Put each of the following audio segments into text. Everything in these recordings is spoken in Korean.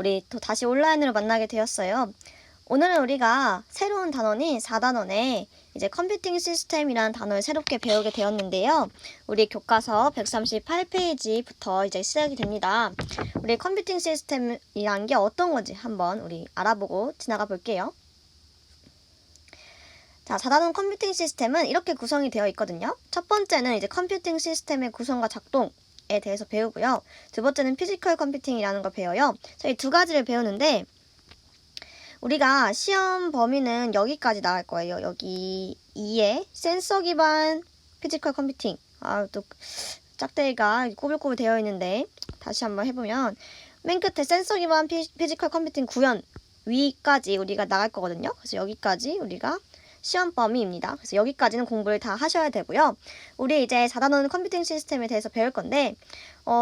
우리 또 다시 온라인으로 만나게 되었어요. 오늘은 우리가 새로운 단원인 4단원에 이제 컴퓨팅 시스템이라는 단어를 새롭게 배우게 되었는데요. 우리 교과서 138페이지부터 이제 시작이 됩니다. 우리 컴퓨팅 시스템이란 게 어떤 건지 한번 우리 알아보고 지나가 볼게요. 자, 4단원 컴퓨팅 시스템은 이렇게 구성이 되어 있거든요. 첫 번째는 이제 컴퓨팅 시스템의 구성과 작동에 대해서 배우고요. 두 번째는 피지컬 컴퓨팅이라는 걸 배워요. 저희 두 가지를 배우는데 우리가 시험 범위는 여기까지 나갈 거예요. 여기 2에 센서 기반 피지컬 컴퓨팅. 또 짝대기가 꼬불꼬불 되어 있는데 다시 한번 해보면 맨 끝에 센서 기반 피지컬 컴퓨팅 구현 위까지 우리가 나갈 거거든요. 그래서 여기까지 우리가 시험 범위입니다. 그래서 여기까지는 공부를 다 하셔야 되고요. 우리 이제 4단원 컴퓨팅 시스템에 대해서 배울 건데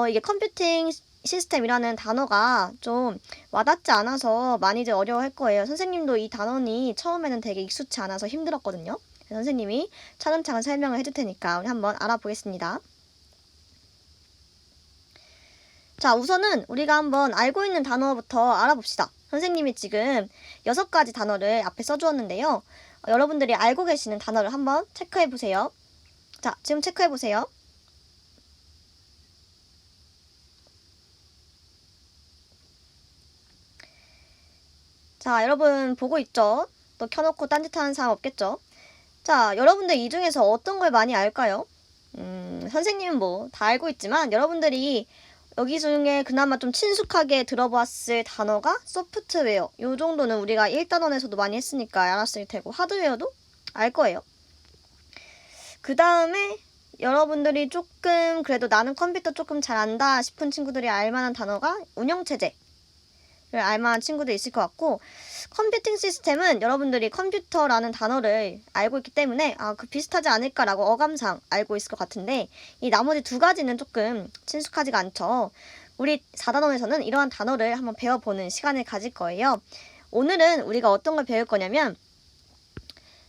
이게 컴퓨팅 시스템이라는 단어가 좀 와닿지 않아서 많이들 어려워할 거예요. 선생님도 이 단원이 처음에는 되게 익숙치 않아서 힘들었거든요. 선생님이 차근차근 설명을 해줄 테니까 우리 한번 알아보겠습니다. 자, 우선은 우리가 한번 알고 있는 단어부터 알아봅시다. 선생님이 지금 6가지 단어를 앞에 써주었는데요. 여러분들이 알고 계시는 단어를 한번 체크해보세요. 자, 지금 체크해보세요. 자, 여러분 보고 있죠? 또 켜놓고 딴짓하는 사람 없겠죠? 자, 여러분들 이 중에서 어떤 걸 많이 알까요? 선생님은 뭐 다 알고 있지만 여러분들이 여기 중에 그나마 좀 친숙하게 들어봤을 단어가 소프트웨어. 요 정도는 우리가 1단원에서도 많이 했으니까 알았을 테고 하드웨어도 알 거예요. 그 다음에 여러분들이 조금 그래도 나는 컴퓨터 조금 잘 안다 싶은 친구들이 알만한 단어가 운영체제. 를 알만한 친구도 있을 것 같고 컴퓨팅 시스템은 여러분들이 컴퓨터라는 단어를 알고 있기 때문에 그 비슷하지 않을까라고 어감상 알고 있을 것 같은데 이 나머지 두 가지는 조금 친숙하지가 않죠. 우리 4단원에서는 이러한 단어를 한번 배워보는 시간을 가질 거예요. 오늘은 우리가 어떤 걸 배울 거냐면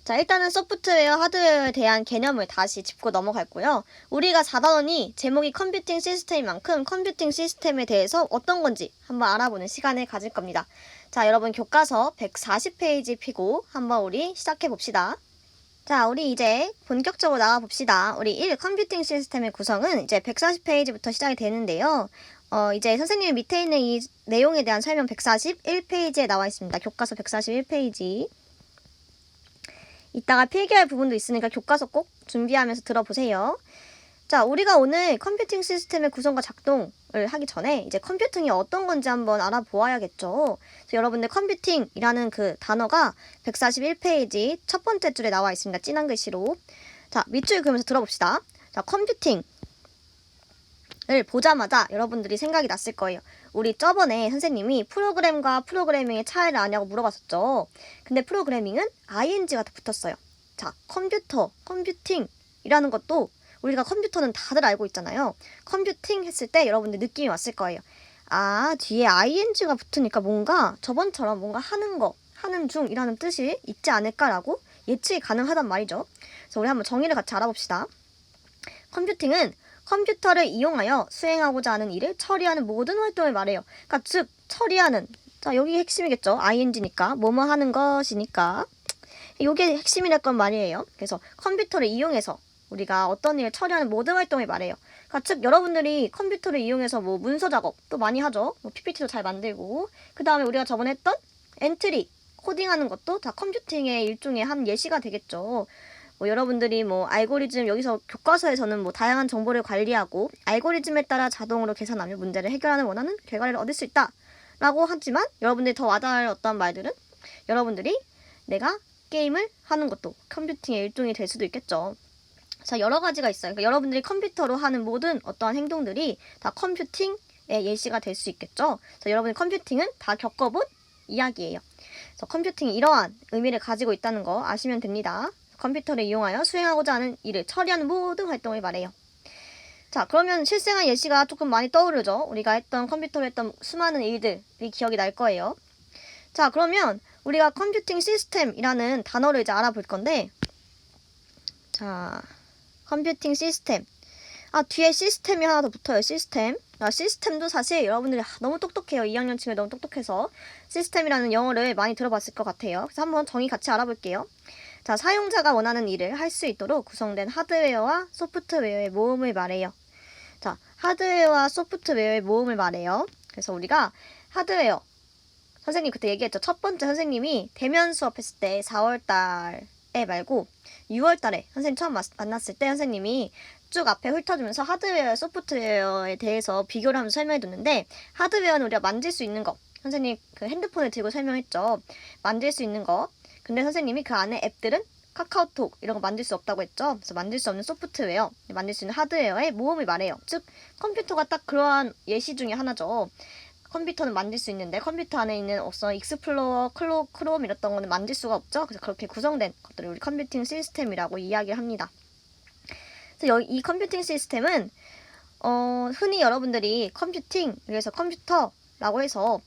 자, 일단은 소프트웨어, 하드웨어에 대한 개념을 다시 짚고 넘어갈고요. 우리가 4단원이 제목이 컴퓨팅 시스템인 만큼 컴퓨팅 시스템에 대해서 어떤 건지 한번 알아보는 시간을 가질 겁니다. 자, 여러분 교과서 140페이지 펴고 한번 우리 시작해봅시다. 자, 우리 이제 본격적으로 나가봅시다. 우리 1 컴퓨팅 시스템의 구성은 이제 140페이지부터 시작이 되는데요. 이제 선생님 밑에 있는 이 내용에 대한 설명 141페이지에 나와 있습니다. 교과서 141페이지. 이따가 필기할 부분도 있으니까 교과서 꼭 준비하면서 들어보세요. 자, 우리가 오늘 컴퓨팅 시스템의 구성과 작동을 하기 전에 이제 컴퓨팅이 어떤 건지 한번 알아보아야겠죠. 그래서 여러분들 컴퓨팅이라는 그 단어가 141페이지 첫 번째 줄에 나와 있습니다. 진한 글씨로. 자, 밑줄 그으면서 들어봅시다. 자, 컴퓨팅을 보자마자 여러분들이 생각이 났을 거예요. 우리 저번에 선생님이 프로그램과 프로그래밍의 차이를 아냐고 물어봤었죠. 근데 프로그래밍은 ing가 붙었어요. 자, 컴퓨터, 컴퓨팅이라는 것도 우리가 컴퓨터는 다들 알고 있잖아요. 컴퓨팅 했을 때 여러분들 느낌이 왔을 거예요. 뒤에 ing가 붙으니까 뭔가 저번처럼 뭔가 하는 거, 하는 중이라는 뜻이 있지 않을까라고 예측이 가능하단 말이죠. 그래서 우리 한번 정의를 같이 알아봅시다. 컴퓨팅은 컴퓨터를 이용하여 수행하고자 하는 일을 처리하는 모든 활동을 말해요. 그러니까 즉 처리하는, 자 여기 핵심이겠죠. ing니까 뭐뭐 하는 것이니까 이게 핵심이랄 건 말이에요. 그래서 컴퓨터를 이용해서 우리가 어떤 일을 처리하는 모든 활동을 말해요. 그러니까 즉 여러분들이 컴퓨터를 이용해서 뭐 문서 작업도 많이 하죠. 뭐 PPT도 잘 만들고 그 다음에 우리가 저번에 했던 엔트리 코딩하는 것도 다 컴퓨팅의 일종의 한 예시가 되겠죠. 여러분들이 알고리즘 여기서 교과서에서는 다양한 정보를 관리하고 알고리즘에 따라 자동으로 계산하며 문제를 해결하는 원하는 결과를 얻을 수 있다 라고 하지만 여러분들이 더 와닿을 어떤 말들은 여러분들이 내가 게임을 하는 것도 컴퓨팅의 일종이 될 수도 있겠죠. 자, 여러 가지가 있어요. 그러니까 여러분들이 컴퓨터로 하는 모든 어떠한 행동들이 다 컴퓨팅의 예시가 될 수 있겠죠. 그래서 여러분이 컴퓨팅은 다 겪어본 이야기예요. 그래서 컴퓨팅이 이러한 의미를 가지고 있다는 거 아시면 됩니다. 컴퓨터를 이용하여 수행하고자 하는 일을 처리하는 모든 활동을 말해요. 자, 그러면 실생활 예시가 조금 많이 떠오르죠. 우리가 했던 컴퓨터로 했던 수많은 일들이 기억이 날 거예요. 자, 그러면 우리가 컴퓨팅 시스템이라는 단어를 이제 알아볼 건데 자, 컴퓨팅 시스템 뒤에 시스템이 하나 더 붙어요. 시스템. 시스템도 사실 여러분들이 너무 똑똑해요. 2학년 친구들 너무 똑똑해서 시스템이라는 영어를 많이 들어봤을 것 같아요. 그래서 한번 정의 같이 알아볼게요. 자, 사용자가 원하는 일을 할 수 있도록 구성된 하드웨어와 소프트웨어의 모음을 말해요. 자, 하드웨어와 소프트웨어의 모음을 말해요. 그래서 우리가 하드웨어, 선생님 그때 얘기했죠. 첫 번째 선생님이 대면 수업했을 때 4월달에 말고 6월달에 선생님 처음 만났을 때 선생님이 쭉 앞에 훑어주면서 하드웨어, 소프트웨어에 대해서 비교를 하면서 설명해줬는데, 하드웨어는 우리가 만질 수 있는 거, 선생님 그 핸드폰을 들고 설명했죠. 만질 수 있는 거. 근데 선생님이 그 안에 앱들은 카카오톡 이런 거 만질 수 없다고 했죠. 그래서 만질 수 없는 소프트웨어, 만질 수 있는 하드웨어의 모음을 말해요. 즉 컴퓨터가 딱 그러한 예시 중에 하나죠. 컴퓨터는 만질 수 있는데 컴퓨터 안에 있는 어떤 익스플로러, 크롬 이랬던 거는 만질 수가 없죠. 그래서 그렇게 구성된 것들을 우리 컴퓨팅 시스템이라고 이야기를 합니다. 그래서 이 컴퓨팅 시스템은 흔히 여러분들이 컴퓨팅, 그래서 컴퓨터라고 해서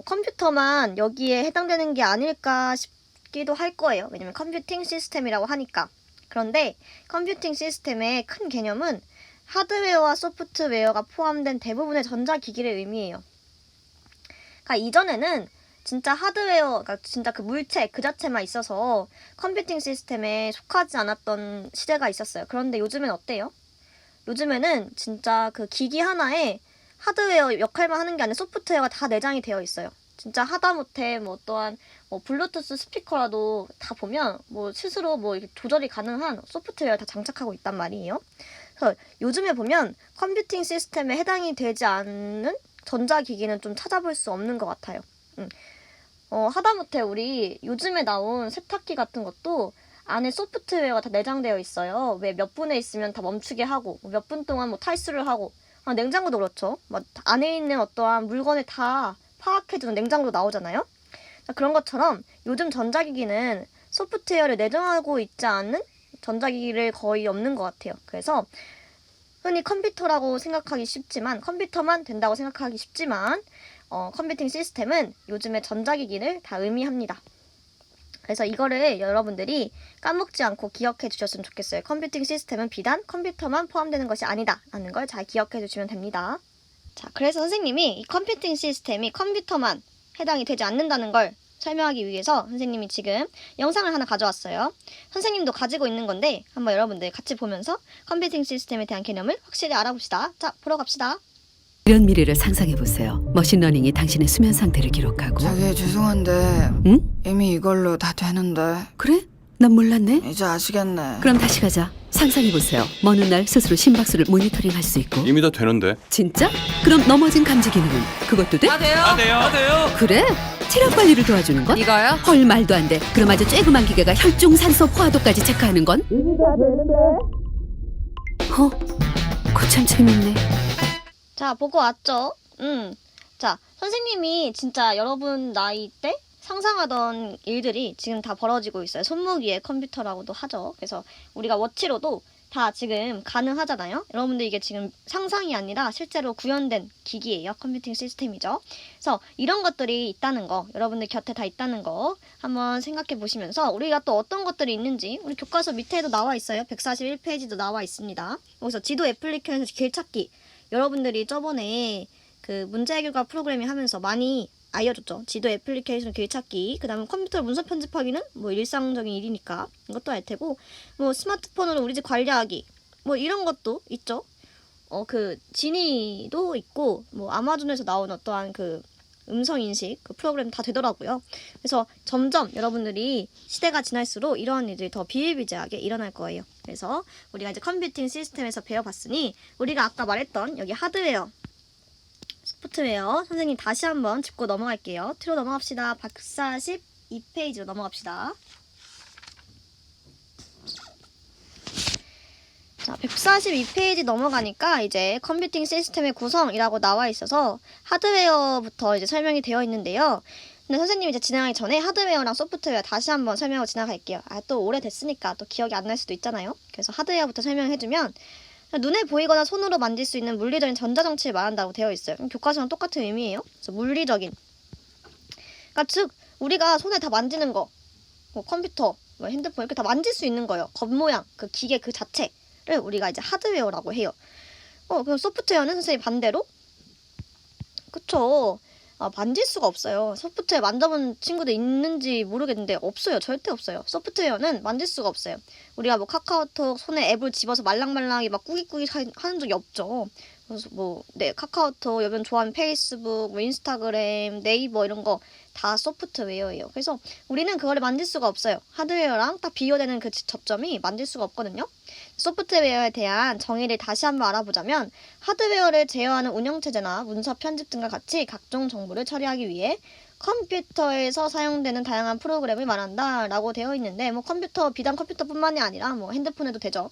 컴퓨터만 여기에 해당되는 게 아닐까 싶기도 할 거예요. 왜냐면 컴퓨팅 시스템이라고 하니까. 그런데 컴퓨팅 시스템의 큰 개념은 하드웨어와 소프트웨어가 포함된 대부분의 전자기기를 의미해요. 그러니까 이전에는 진짜 하드웨어, 그러니까 진짜 그 물체 그 자체만 있어서 컴퓨팅 시스템에 속하지 않았던 시대가 있었어요. 그런데 요즘엔 어때요? 요즘에는 진짜 그 기기 하나에 하드웨어 역할만 하는 게 아니라 소프트웨어가 다 내장이 되어 있어요. 진짜 하다못해 뭐 또한 블루투스 스피커라도 다 보면 스스로 이렇게 조절이 가능한 소프트웨어 다 장착하고 있단 말이에요. 그래서 요즘에 보면 컴퓨팅 시스템에 해당이 되지 않는 전자기기는 좀 찾아볼 수 없는 것 같아요. 하다못해 우리 요즘에 나온 세탁기 같은 것도 안에 소프트웨어가 다 내장되어 있어요. 왜 몇 분에 있으면 다 멈추게 하고 몇 분 동안 탈수를 하고, 냉장고도 그렇죠. 안에 있는 어떠한 물건을 다 파악해주는 냉장고도 나오잖아요. 그런 것처럼 요즘 전자기기는 소프트웨어를 내장하고 있지 않은 전자기기를 거의 없는 것 같아요. 그래서 흔히 컴퓨터라고 생각하기 쉽지만, 컴퓨터만 된다고 생각하기 쉽지만 컴퓨팅 시스템은 요즘의 전자기기를 다 의미합니다. 그래서 이거를 여러분들이 까먹지 않고 기억해 주셨으면 좋겠어요. 컴퓨팅 시스템은 비단 컴퓨터만 포함되는 것이 아니다 라는 걸 잘 기억해 주시면 됩니다. 자, 그래서 선생님이 이 컴퓨팅 시스템이 컴퓨터만 해당이 되지 않는다는 걸 설명하기 위해서 선생님이 지금 영상을 하나 가져왔어요. 선생님도 가지고 있는 건데 한번 여러분들 같이 보면서 컴퓨팅 시스템에 대한 개념을 확실히 알아봅시다. 자, 보러 갑시다. 이런 미래를 상상해보세요. 머신러닝이 당신의 수면 상태를 기록하고. 자기 죄송한데 응? 이미 이걸로 다 되는데. 그래? 난 몰랐네. 이제 아시겠네. 그럼 다시 가자. 상상해보세요. 먼 훗날 스스로 심박수를 모니터링 할 수 있고. 이미 다 되는데. 진짜? 그럼 넘어진 감지 기능은 그것도 돼? 돼요. 그래? 체력 관리를 도와주는 건? 이거요? 헐, 말도 안 돼. 그럼 아주 쬐그만 기계가 혈중 산소 포화도까지 체크하는 건? 거참 재밌네. 자, 보고 왔죠? 자, 선생님이 진짜 여러분 나이 때 상상하던 일들이 지금 다 벌어지고 있어요. 손목 위에 컴퓨터라고도 하죠. 그래서 우리가 워치로도 다 지금 가능하잖아요. 여러분들 이게 지금 상상이 아니라 실제로 구현된 기기예요. 컴퓨팅 시스템이죠. 그래서 이런 것들이 있다는 거, 여러분들 곁에 다 있다는 거 한번 생각해 보시면서 우리가 또 어떤 것들이 있는지 우리 교과서 밑에도 나와 있어요. 141페이지도 나와 있습니다. 여기서 지도 애플리케이션 길찾기, 여러분들이 저번에 그 문제 해결과 프로그래밍 하면서 많이 알려줬죠. 지도 애플리케이션 길찾기, 그 다음에 컴퓨터 문서 편집하기는 일상적인 일이니까 이것도 알 테고, 스마트폰으로 우리 집 관리하기 이런 것도 있죠. 그 지니도 있고 아마존에서 나온 어떠한 그 음성인식 그 프로그램 다 되더라고요. 그래서 점점 여러분들이 시대가 지날수록 이러한 일들이 더 비일비재하게 일어날 거예요. 그래서 우리가 이제 컴퓨팅 시스템에서 배워봤으니 우리가 아까 말했던 여기 하드웨어, 소프트웨어 선생님 다시 한번 짚고 넘어갈게요. 뒤로 넘어갑시다. 142페이지로 넘어갑시다. 자, 142페이지 넘어가니까 이제 컴퓨팅 시스템의 구성이라고 나와 있어서 하드웨어부터 이제 설명이 되어 있는데요. 근데 선생님이 이제 진행하기 전에 하드웨어랑 소프트웨어 다시 한번 설명을 지나갈게요. 또 오래됐으니까 또 기억이 안 날 수도 있잖아요. 그래서 하드웨어부터 설명해주면 눈에 보이거나 손으로 만질 수 있는 물리적인 전자장치를 말한다고 되어 있어요. 교과서랑 똑같은 의미예요. 그래서 물리적인. 그러니까 즉 우리가 손에 다 만지는 거, 컴퓨터, 핸드폰 이렇게 다 만질 수 있는 거예요. 겉모양, 그 기계 그 자체를 우리가 이제 하드웨어라고 해요. 그럼 소프트웨어는 선생님 반대로? 그쵸. 만질 수가 없어요. 소프트웨어 만져본 친구들 있는지 모르겠는데 없어요. 절대 없어요. 소프트웨어는 만질 수가 없어요. 우리가 뭐 카카오톡 손에 앱을 집어서 말랑말랑하게 막 꾸깃꾸깃 하는 적이 없죠. 그래서 카카오톡, 여러분 좋아하는 페이스북, 뭐 인스타그램, 네이버 이런 거 다 소프트웨어예요. 그래서 우리는 그거를 만질 수가 없어요. 하드웨어랑 딱 비교되는 그 접점이 만질 수가 없거든요. 소프트웨어에 대한 정의를 다시 한번 알아보자면 하드웨어를 제어하는 운영체제나 문서 편집 등과 같이 각종 정보를 처리하기 위해 컴퓨터에서 사용되는 다양한 프로그램을 말한다 라고 되어 있는데 비단 컴퓨터뿐만이 아니라 핸드폰에도 되죠.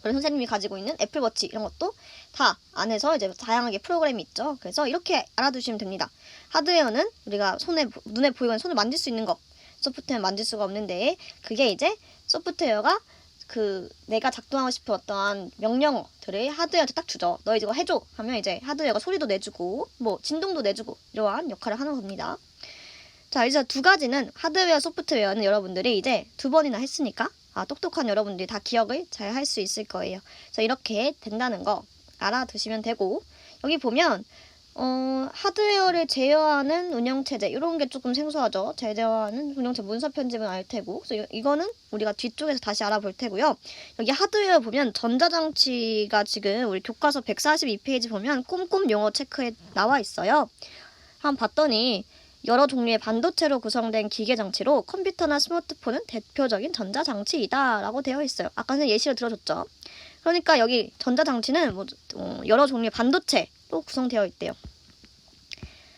우리 선생님이 가지고 있는 애플워치 이런 것도 다 안에서 이제 다양하게 프로그램이 있죠. 그래서 이렇게 알아두시면 됩니다. 하드웨어는 우리가 눈에 보이거나 손을 만질 수 있는 거, 소프트웨어는 만질 수가 없는데 그게 이제 소프트웨어가 내가 작동하고 싶은 어떠한 명령어들을 하드웨어한테 딱 주죠. 너 이거 해줘 하면 이제 하드웨어가 소리도 내주고 진동도 내주고 이러한 역할을 하는 겁니다. 자, 이제 두 가지는 하드웨어, 소프트웨어는 여러분들이 이제 2번이나 했으니까 똑똑한 여러분들이 다 기억을 잘 할 수 있을 거예요. 그래서 이렇게 된다는 거 알아두시면 되고, 여기 보면 하드웨어를 제어하는 운영체제 이런 게 조금 생소하죠. 제어하는 운영체제 문서 편집은 알 테고, 그래서 이거는 우리가 뒤쪽에서 다시 알아볼 테고요. 여기 하드웨어 보면 전자장치가 지금 우리 교과서 142페이지 보면 꼼꼼 용어 체크에 나와 있어요. 한번 봤더니 여러 종류의 반도체로 구성된 기계장치로 컴퓨터나 스마트폰은 대표적인 전자장치이다 라고 되어 있어요. 아까 전에 예시를 들어줬죠. 그러니까 여기 전자장치는 여러 종류의 반도체로 구성되어 있대요.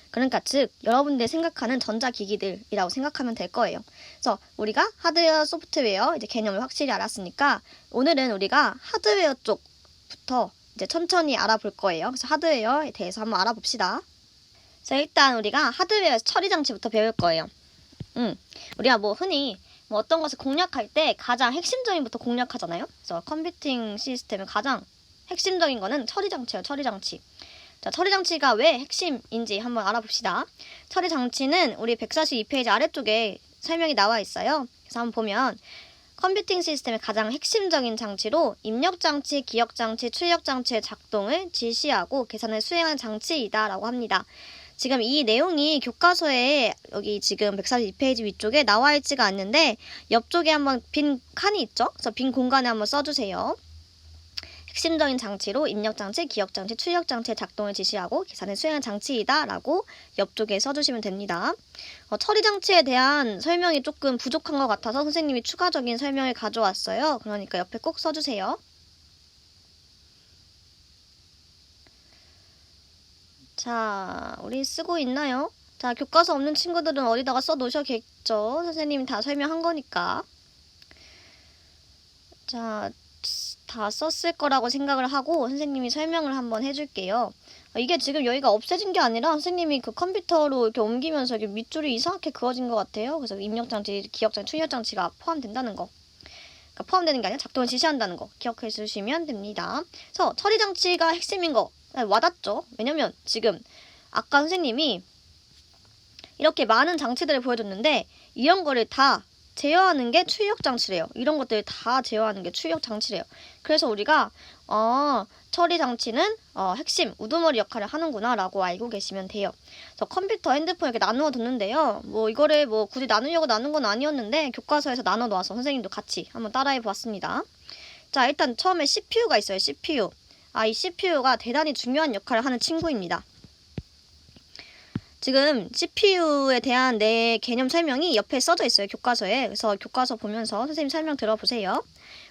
그러니까 즉 여러분들이 생각하는 전자기기들이라고 생각하면 될 거예요. 그래서 우리가 하드웨어, 소프트웨어 이제 개념을 확실히 알았으니까 오늘은 우리가 하드웨어 쪽부터 이제 천천히 알아볼 거예요. 그래서 하드웨어에 대해서 한번 알아봅시다. 자, 일단 우리가 하드웨어에서 처리장치부터 배울 거예요. 우리가 흔히 어떤 것을 공략할 때 가장 핵심적인 부터 공략하잖아요. 그래서 컴퓨팅 시스템의 가장 핵심적인 거는 처리장치예요. 처리장치. 자, 처리장치가 왜 핵심인지 한번 알아봅시다. 처리장치는 우리 142페이지 아래쪽에 설명이 나와 있어요. 그래서 한번 보면 컴퓨팅 시스템의 가장 핵심적인 장치로 입력장치, 기억장치, 출력장치의 작동을 지시하고 계산을 수행하는 장치이다 라고 합니다. 지금 이 내용이 교과서에 여기 지금 142페이지 위쪽에 나와 있지가 않는데 옆쪽에 한번 빈 칸이 있죠? 그래서 빈 공간에 한번 써주세요. 핵심적인 장치로 입력장치, 기억장치, 출력장치의 작동을 지시하고 계산을 수행하는 장치이다 라고 옆쪽에 써주시면 됩니다. 처리장치에 대한 설명이 조금 부족한 것 같아서 선생님이 추가적인 설명을 가져왔어요. 그러니까 옆에 꼭 써주세요. 자, 우리 쓰고 있나요? 자, 교과서 없는 친구들은 어디다가 써놓으셔야겠죠? 선생님이 다 설명한 거니까. 자, 다 썼을 거라고 생각을 하고 선생님이 설명을 한번 해줄게요. 이게 지금 여기가 없애진 게 아니라 선생님이 그 컴퓨터로 이렇게 옮기면서 이렇게 밑줄이 이상하게 그어진 것 같아요. 그래서 입력장치, 기억장치, 출력장치가 포함된다는 거. 그러니까 포함되는 게 아니라 작동을 지시한다는 거 기억해 주시면 됩니다. 그래서 처리장치가 핵심인 거 와닿죠? 왜냐면 지금 아까 선생님이 이렇게 많은 장치들을 보여줬는데 이런 거를 다 제어하는 게 출력장치래요. 이런 것들을 다 제어하는 게 출력장치래요. 그래서 우리가 처리장치는 핵심, 우두머리 역할을 하는구나 라고 알고 계시면 돼요. 그래서 컴퓨터, 핸드폰 이렇게 나누어 뒀는데요. 이거를 굳이 나누려고 나눈 건 아니었는데 교과서에서 나눠 놓아서 선생님도 같이 한번 따라해 보았습니다. 자, 일단 처음에 CPU가 있어요. CPU. 이 CPU가 대단히 중요한 역할을 하는 친구입니다. 지금 CPU에 대한 내 개념 설명이 옆에 써져 있어요. 교과서에. 그래서 교과서 보면서 선생님 설명 들어보세요.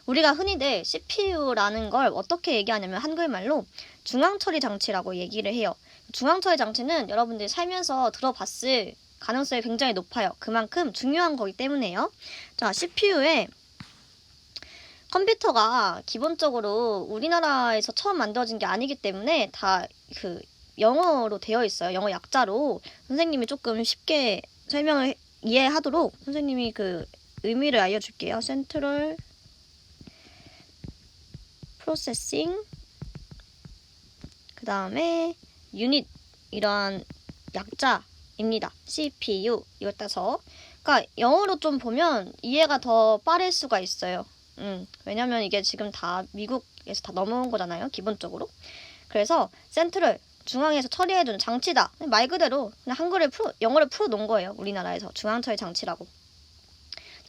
우리가 흔히들 CPU라는 걸 어떻게 얘기하냐면 한글말로 중앙처리 장치라고 얘기를 해요. 중앙처리 장치는 여러분들이 살면서 들어봤을 가능성이 굉장히 높아요. 그만큼 중요한 거기 때문에요. 자, CPU에 컴퓨터가 기본적으로 우리나라에서 처음 만들어진 게 아니기 때문에 다 영어로 되어 있어요. 영어 약자로. 선생님이 조금 쉽게 설명을 이해하도록 선생님이 의미를 알려줄게요. 센트럴 프로세싱 그 다음에 유닛 이러한 약자입니다. CPU 이걸 따서 그러니까 영어로 좀 보면 이해가 더 빠를 수가 있어요. 왜냐면 이게 지금 다 미국 에서 다 넘어온 거잖아요, 기본적으로. 그래서 센트럴, 중앙에서 처리해주는 장치다. 말 그대로 그냥 영어를 풀어놓은 거예요. 우리나라에서 중앙처리 장치라고.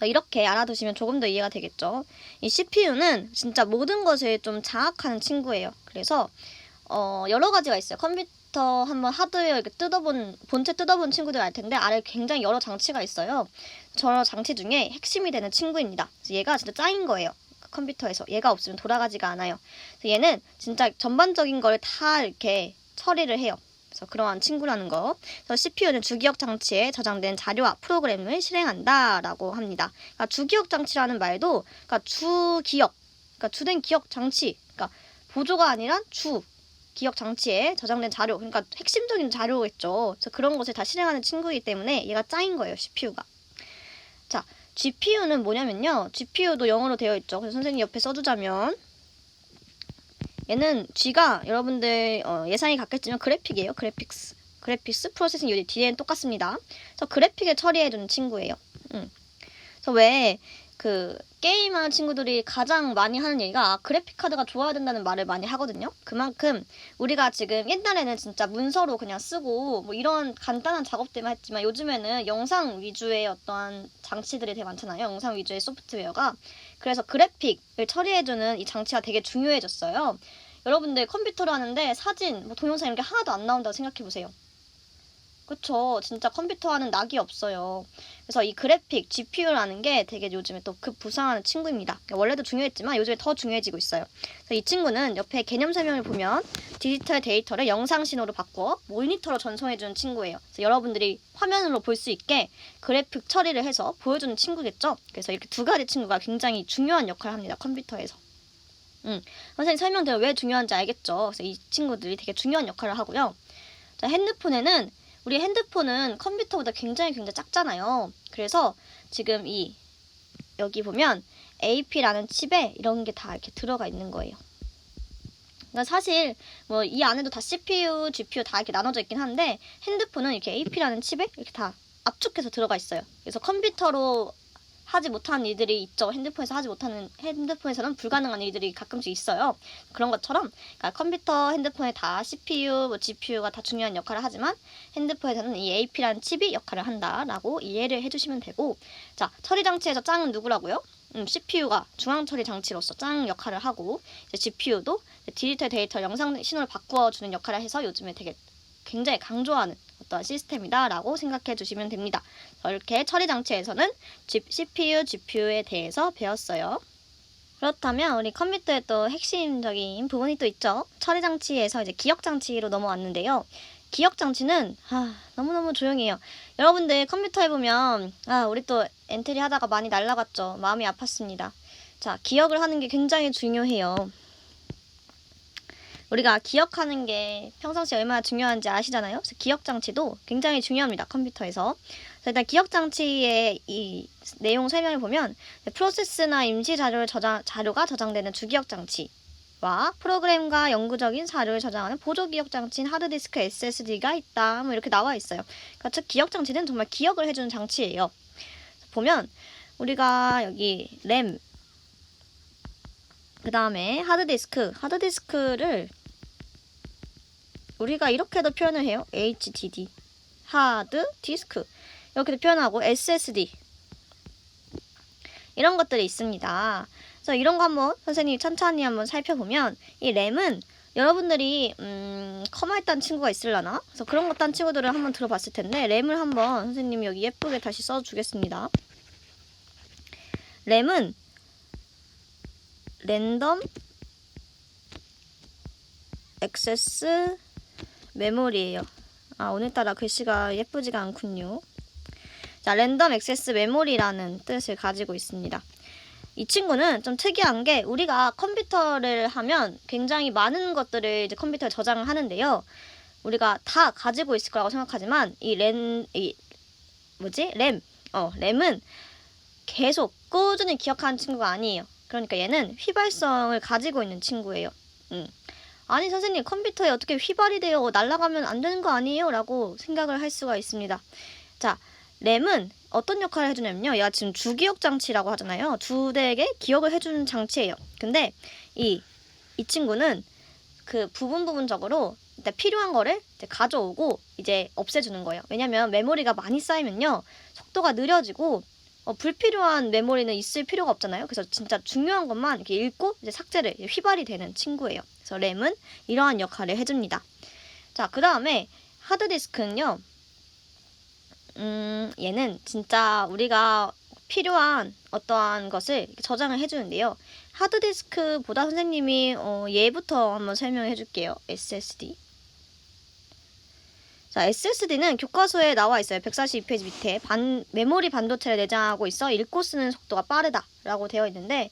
이렇게 알아두시면 조금 더 이해가 되겠죠. 이 CPU는 진짜 모든 것을 좀 장악하는 친구예요. 그래서 여러 가지가 있어요. 컴퓨터 한번 하드웨어 이렇게 본체 뜯어본 친구들 알 텐데 아래 굉장히 여러 장치가 있어요. 저런 장치 중에 핵심이 되는 친구입니다. 그래서 얘가 진짜 짱인 거예요. 컴퓨터에서 얘가 없으면 돌아가지가 않아요. 그래서 얘는 진짜 전반적인 걸 다 이렇게 처리를 해요. 그래서 그러한 친구라는 거. 그래서 CPU는 주기억 장치에 저장된 자료와 프로그램을 실행한다라고 합니다. 그러니까 주기억 장치라는 말도 그러니까 주기억, 그러니까 주된 기억 장치, 그러니까 보조가 아니라 기억 장치에 저장된 자료, 그러니까 핵심적인 자료겠죠. 그래서 그런 것을 다 실행하는 친구이기 때문에 얘가 짱인 거예요, CPU가. 자, GPU는 뭐냐면요. GPU도 영어로 되어 있죠. 그래서 선생님 옆에 써두자면 얘는 G가 여러분들 예상이 같겠지만 그래픽이에요. 그래픽스 프로세싱 유닛 뒤에는 똑같습니다. 그래서 그래픽을 처리해주는 친구예요. 그래서 왜 그 게임하는 친구들이 가장 많이 하는 얘기가 그래픽 카드가 좋아야 된다는 말을 많이 하거든요. 그만큼 우리가 지금 옛날에는 진짜 문서로 그냥 쓰고 뭐 이런 간단한 작업들만 했지만 요즘에는 영상 위주의 어떠한 장치들이 되게 많잖아요. 영상 위주의 소프트웨어가. 그래서 그래픽을 처리해주는 이 장치가 되게 중요해졌어요. 여러분들 컴퓨터로 하는데 사진, 뭐 동영상 이런 게 하나도 안 나온다고 생각해보세요. 그쵸. 진짜 컴퓨터 하는 낙이 없어요. 그래서 이 그래픽, GPU라는 게 되게 요즘에 또 급부상하는 친구입니다. 원래도 중요했지만 요즘에 더 중요해지고 있어요. 그래서 이 친구는 옆에 개념 설명을 보면 디지털 데이터를 영상 신호로 바꿔 모니터로 전송해주는 친구예요. 그래서 여러분들이 화면으로 볼 수 있게 그래픽 처리를 해서 보여주는 친구겠죠. 그래서 이렇게 두 가지 친구가 굉장히 중요한 역할을 합니다. 컴퓨터에서. 선생님 설명대로 왜 중요한지 알겠죠. 그래서 이 친구들이 되게 중요한 역할을 하고요. 자, 우리 핸드폰은 컴퓨터보다 굉장히 작잖아요. 그래서 지금 여기 보면 AP라는 칩에 이런 게 다 이렇게 들어가 있는 거예요. 그러니까 사실 뭐 이 안에도 다 CPU, GPU 다 이렇게 나눠져 있긴 한데 핸드폰은 이렇게 AP라는 칩에 이렇게 다 압축해서 들어가 있어요. 그래서 컴퓨터로 하지 못하는 일들이 있죠. 핸드폰에서는 불가능한 일들이 가끔씩 있어요. 그런 것처럼 그러니까 컴퓨터, 핸드폰에 다 CPU, 뭐 GPU가 다 중요한 역할을 하지만 핸드폰에서는 이 AP라는 칩이 역할을 한다라고 이해를 해주시면 되고, 자, 처리 장치에서 짱은 누구라고요? CPU가 중앙 처리 장치로서 짱 역할을 하고, 이제 GPU도 디지털 데이터 영상 신호를 바꾸어주는 역할을 해서 요즘에 되게 굉장히 강조하는 어떤 시스템이다라고 생각해 주시면 됩니다. 이렇게 처리 장치에서는 CPU, GPU에 대해서 배웠어요. 그렇다면 우리 컴퓨터의 또 핵심적인 부분이 또 있죠. 처리 장치에서 이제 기억 장치로 넘어왔는데요. 기억 장치는 너무너무 조용해요. 여러분들 컴퓨터에 보면 우리 또 엔트리 하다가 많이 날라갔죠. 마음이 아팠습니다. 자, 기억을 하는 게 굉장히 중요해요. 우리가 기억하는 게 평상시에 얼마나 중요한지 아시잖아요. 그래서 기억 장치도 굉장히 중요합니다. 컴퓨터에서. 일단 기억 장치의 이 내용 설명을 보면 프로세스나 임시 자료가 저장되는 주기억 장치와 프로그램과 영구적인 자료를 저장하는 보조 기억 장치인 하드디스크 SSD가 있다. 뭐 이렇게 나와 있어요. 그러니까 즉 기억 장치는 정말 기억을 해주는 장치예요. 보면 우리가 여기 램, 그 다음에 하드디스크를 우리가 이렇게도 표현을 해요. HDD, 하드디스크 이렇게도 표현하고 SSD 이런 것들이 있습니다. 그래서 이런 거 한번 선생님이 천천히 한번 살펴보면 이 램은 여러분들이 커마했다는 친구가 있으려나? 그래서 그런 것도 한 친구들을 한번 들어봤을 텐데 램을 한번 선생님이 여기 예쁘게 다시 써주겠습니다. 램은 랜덤 액세스 메모리예요. 오늘따라 글씨가 예쁘지가 않군요. 자, 랜덤 액세스 메모리라는 뜻을 가지고 있습니다. 이 친구는 좀 특이한 게 우리가 컴퓨터를 하면 굉장히 많은 것들을 이제 컴퓨터에 저장을 하는데요. 우리가 다 가지고 있을 거라고 생각하지만 램은 계속 꾸준히 기억하는 친구가 아니에요. 그러니까 얘는 휘발성을 가지고 있는 친구예요. 아니 선생님 컴퓨터에 어떻게 휘발이 돼요? 날아가면 안 되는 거 아니에요? 라고 생각을 할 수가 있습니다. 자, 램은 어떤 역할을 해주냐면요. 얘가 지금 주기억 장치라고 하잖아요. 두 대에게 기억을 해주는 장치예요. 근데 이 이 친구는 그 부분적으로 일단 필요한 거를 이제 가져오고 이제 없애주는 거예요. 왜냐면 메모리가 많이 쌓이면요 속도가 느려지고 불필요한 메모리는 있을 필요가 없잖아요. 그래서 진짜 중요한 것만 이렇게 읽고 이제 삭제를 휘발이 되는 친구예요. 그래서 램은 이러한 역할을 해줍니다. 자, 그 다음에 하드디스크는요. 얘는 진짜 우리가 필요한 어떠한 것을 저장을 해주는데요. 하드디스크보다 선생님이 얘부터 한번 설명해 줄게요. SSD. 자, SSD는 교과서에 나와 있어요. 142페이지 밑에 메모리 반도체를 내장하고 있어 읽고 쓰는 속도가 빠르다라고 되어 있는데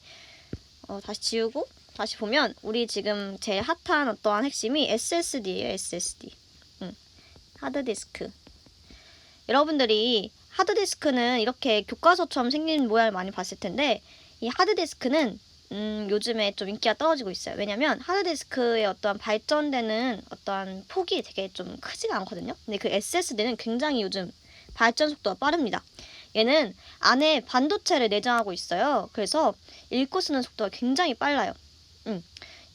다시 지우고 다시 보면 우리 지금 제일 핫한 어떠한 핵심이 SSD예요. SSD. 하드디스크. 여러분들이 하드디스크는 이렇게 교과서처럼 생긴 모양을 많이 봤을 텐데 이 하드디스크는 요즘에 좀 인기가 떨어지고 있어요. 왜냐면 하드디스크의 어떠한 발전되는 어떠한 폭이 되게 좀 크지가 않거든요. 근데 그 SSD는 굉장히 요즘 발전 속도가 빠릅니다. 얘는 안에 반도체를 내장하고 있어요. 그래서 읽고 쓰는 속도가 굉장히 빨라요.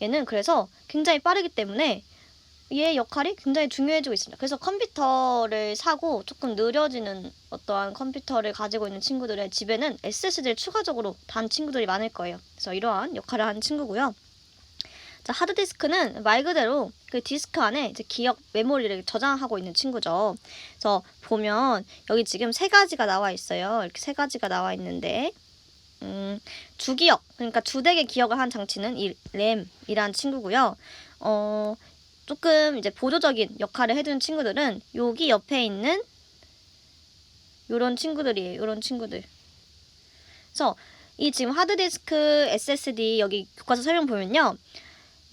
얘는 그래서 굉장히 빠르기 때문에 얘의 역할이 굉장히 중요해지고 있습니다. 그래서 컴퓨터를 사고 조금 느려지는 어떠한 컴퓨터를 가지고 있는 친구들의 집에는 SSD를 추가적으로 단 친구들이 많을 거예요. 그래서 이러한 역할을 하는 친구고요. 자, 하드디스크는 말 그대로 그 디스크 안에 이제 기억 메모리를 저장하고 있는 친구죠. 그래서 보면 여기 지금 세 가지가 나와 있어요. 이렇게 세 가지가 나와 있는데 주기억, 그러니까 주되게 기억을 한 장치는 이 램이라는 친구고요. 조금 이제 보조적인 역할을 해주는 친구들은 여기 옆에 있는 요런 친구들이에요. 요런 친구들. 그래서 이 지금 하드디스크 SSD 여기 교과서 설명 보면요.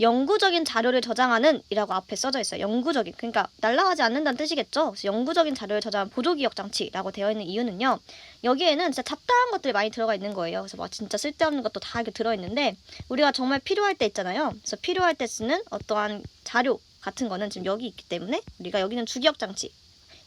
영구적인 자료를 저장하는 이라고 앞에 써져 있어요. 영구적인. 그러니까 날아가지 않는다는 뜻이겠죠. 그래서 영구적인 자료를 저장하는 보조기억 장치라고 되어 있는 이유는요. 여기에는 진짜 잡다한 것들이 많이 들어가 있는 거예요. 그래서 막 진짜 쓸데없는 것도 다 이렇게 들어있는데 우리가 정말 필요할 때 있잖아요. 그래서 필요할 때 쓰는 어떠한 자료 같은 거는 지금 여기 있기 때문에 우리가 여기는 주기억 장치,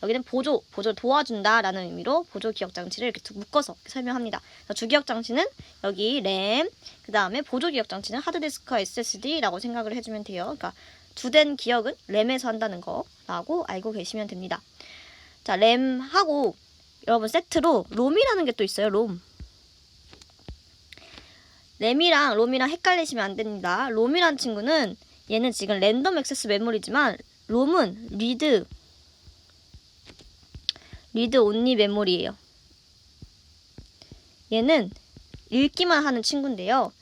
여기는 보조 도와준다라는 의미로 보조 기억 장치를 이렇게 묶어서 설명합니다. 주기억 장치는 여기 램, 그 다음에 보조 기억 장치는 하드디스크와 SSD라고 생각을 해주면 돼요. 그러니까 주된 기억은 램에서 한다는 거라고 알고 계시면 됩니다. 자, 램하고 여러분 세트로 롬이라는 게 또 있어요. 롬. 램이랑 롬이랑 헷갈리시면 안 됩니다. 롬이란 친구는 얘는 지금 랜덤 액세스 메모리지만 롬은 리드 온리 메모리예요. 얘는 읽기만 하는 친구인데요.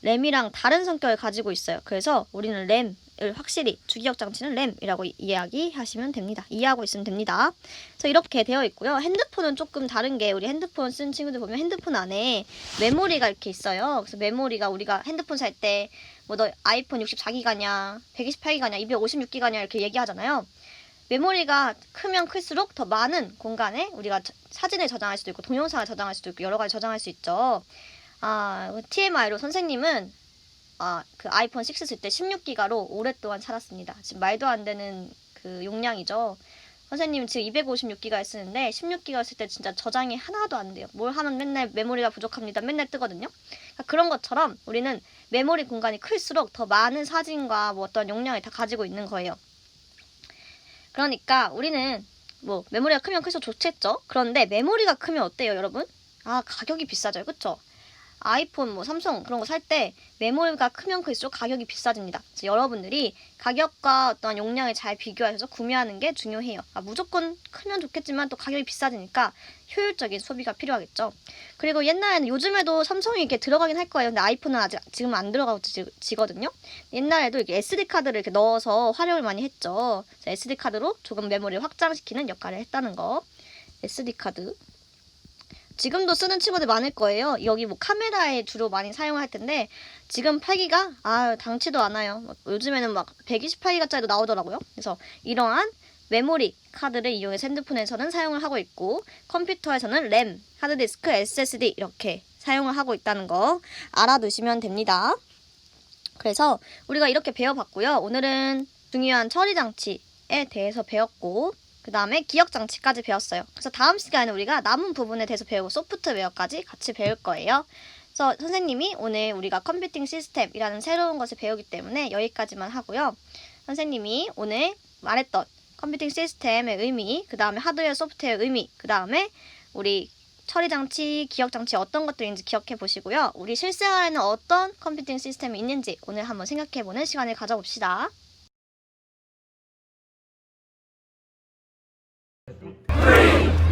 램이랑 다른 성격을 가지고 있어요. 그래서 우리는 램을 확실히 주기억 장치는 램이라고 이야기하시면 됩니다. 이해하고 있으면 됩니다. 그래서 이렇게 되어 있고요. 핸드폰은 조금 다른 게 우리 핸드폰 쓰는 친구들 보면 핸드폰 안에 메모리가 이렇게 있어요. 그래서 메모리가 우리가 핸드폰 살 때 뭐 너 아이폰 64기가냐 128기가냐 256기가냐 이렇게 얘기하잖아요. 메모리가 크면 클수록 더 많은 공간에 우리가 사진을 저장할 수도 있고 동영상을 저장할 수도 있고 여러 가지 저장할 수 있죠. TMI로 선생님은 그 아이폰 6 쓸 때 16기가로 오랫동안 살았습니다. 지금 말도 안 되는 그 용량이죠. 선생님은 지금 256기가 쓰는데 16기가 쓸 때 진짜 저장이 하나도 안 돼요. 뭘 하면 맨날 메모리가 부족합니다. 맨날 뜨거든요. 그러니까 그런 것처럼 우리는 메모리 공간이 클수록 더 많은 사진과 뭐 어떤 용량을 다 가지고 있는 거예요. 그러니까 우리는 뭐 메모리가 크면 클수록 좋겠죠. 그런데 메모리가 크면 어때요, 여러분? 가격이 비싸져요. 그쵸? 아이폰, 뭐 삼성 그런 거 살 때 메모리가 크면 클수록 가격이 비싸집니다. 그래서 여러분들이 가격과 어떤 용량을 잘 비교하셔서 구매하는 게 중요해요. 무조건 크면 좋겠지만 또 가격이 비싸지니까 효율적인 소비가 필요하겠죠. 그리고 옛날에는 요즘에도 삼성이 이렇게 들어가긴 할 거예요. 근데 아이폰은 아직 지금은 안 들어가고 지거든요. 옛날에도 이렇게 SD 카드를 이렇게 넣어서 활용을 많이 했죠. SD 카드로 조금 메모리를 확장시키는 역할을 했다는 거. SD 카드. 지금도 쓰는 친구들 많을 거예요. 여기 뭐 카메라에 주로 많이 사용을 할 텐데 지금 8기가 당치도 않아요. 요즘에는 막 128기가짜리도 나오더라고요. 그래서 이러한 메모리 카드를 이용해서 핸드폰에서는 사용을 하고 있고 컴퓨터에서는 램, 하드디스크, SSD 이렇게 사용을 하고 있다는 거 알아두시면 됩니다. 그래서 우리가 이렇게 배워봤고요. 오늘은 중요한 처리 장치에 대해서 배웠고 그 다음에 기억 장치까지 배웠어요. 그래서 다음 시간에 우리가 남은 부분에 대해서 배우고 소프트웨어까지 같이 배울 거예요. 그래서 선생님이 오늘 우리가 컴퓨팅 시스템이라는 새로운 것을 배우기 때문에 여기까지만 하고요. 선생님이 오늘 말했던 컴퓨팅 시스템의 의미, 그 다음에 하드웨어 소프트웨어 의미, 그 다음에 우리 처리장치, 기억장치 어떤 것들인지 기억해 보시고요. 우리 실생활에는 어떤 컴퓨팅 시스템이 있는지 오늘 한번 생각해보는 시간을 가져봅시다. 3,